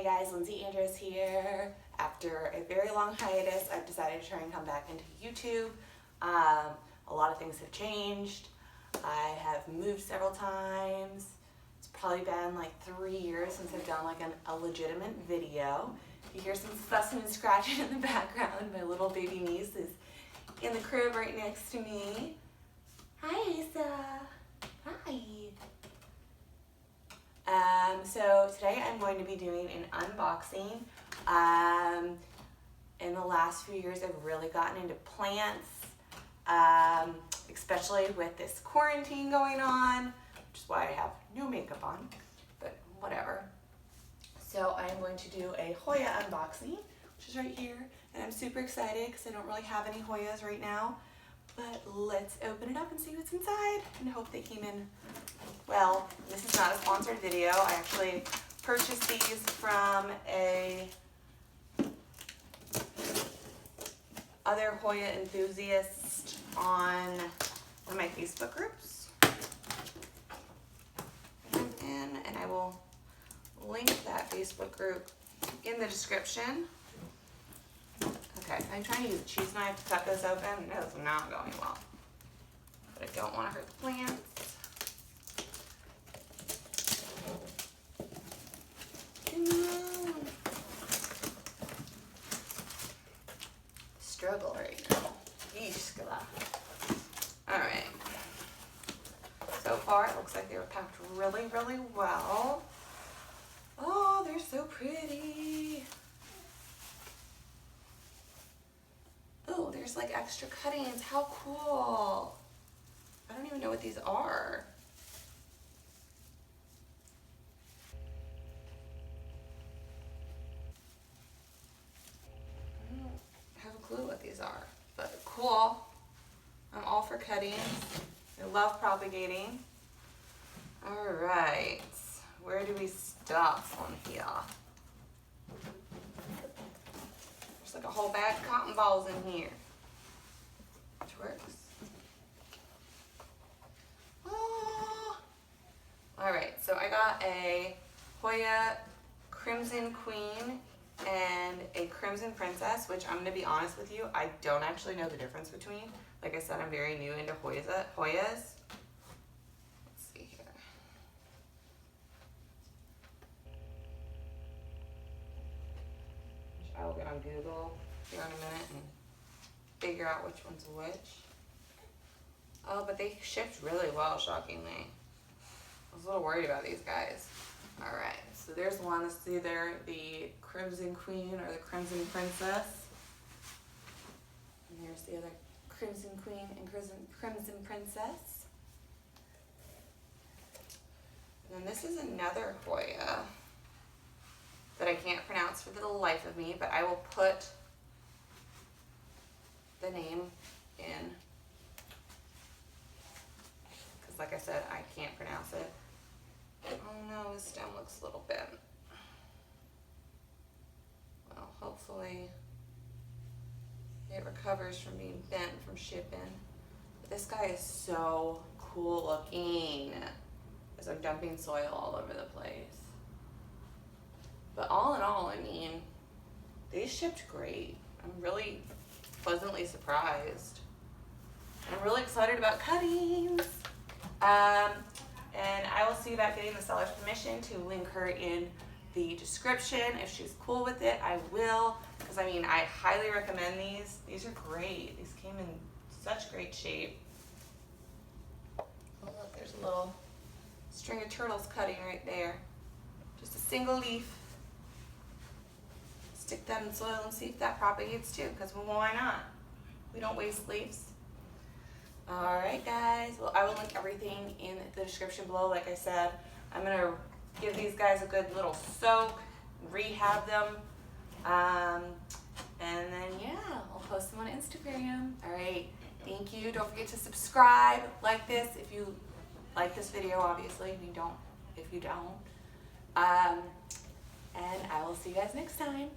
Hey guys, LinzyAndros here. After a very long hiatus, I've decided to try and come back into YouTube. A lot of things have changed. I have moved several times. It's probably been like 3 years since I've done like a legitimate video. If you hear some fussing and scratching in the background, my little baby niece is in the crib right next to me. Hi, Asa. Hi. So today I'm going to be doing an unboxing. In the last few years I've really gotten into plants, especially with this quarantine going on, which is why I have no makeup on, but whatever. So I'm going to do a Hoya unboxing, which is right here, and I'm super excited because I don't really have any Hoyas right now. But let's open it up and see what's inside and hope they came in well. This is not a sponsored video. I actually purchased these from a other Hoya enthusiast on one of my Facebook groups. And I will link that Facebook group in the description. Okay, I'm trying to use a cheese knife to cut this open. No, it's not going well. But I don't want to hurt the plants. Struggle right now. Alright. So far, it looks like they were packed really, really well. Oh, they're so pretty. Oh, there's like extra cuttings. How cool. I don't even know what these are. I don't have a clue what these are, but cool. I'm all for cuttings. I love propagating. All right, where do we start on here? There's like a whole bag of cotton balls in here, which works. Oh. All right, so I got a Hoya Crimson Queen and a Crimson Princess, which I'm gonna be honest with you, I don't actually know the difference between. Like I said, I'm very new into Hoyas. Let's see here. I will get on Google here in a minute and figure out which one's which. Oh, but they shipped really well, shockingly. I was a little worried about these guys. All right, so there's one. This is either the Crimson Queen or the Crimson Princess. And there's the other Crimson Queen and Crimson Princess. And then this is another Hoya that I can't pronounce for the life of me, but I will put the name in, because like I said, I can't pronounce it. Oh no, the stem looks a little bent. Well, hopefully it recovers from being bent from shipping. But this guy is so cool looking as I'm dumping soil all over the place. But all in all, I mean, they shipped great. I'm really pleasantly surprised. I'm really excited about cuttings. And I will see about getting the seller's permission to link her in the description. If she's cool with it, I will. Because I mean, I highly recommend these. These are great. These came in such great shape. Oh look, there's a little string of turtles cutting right there. Just a single leaf. Stick that in soil and see if that propagates too, because well, why not? We don't waste leaves. All right, guys. Well, I will link everything in the description below. Like I said, I'm going to give these guys a good little soak, rehab them, and then, yeah, I'll post them on Instagram. All right. Thank you. Don't forget to subscribe, like this if you like this video, obviously. If you don't. And I will see you guys next time.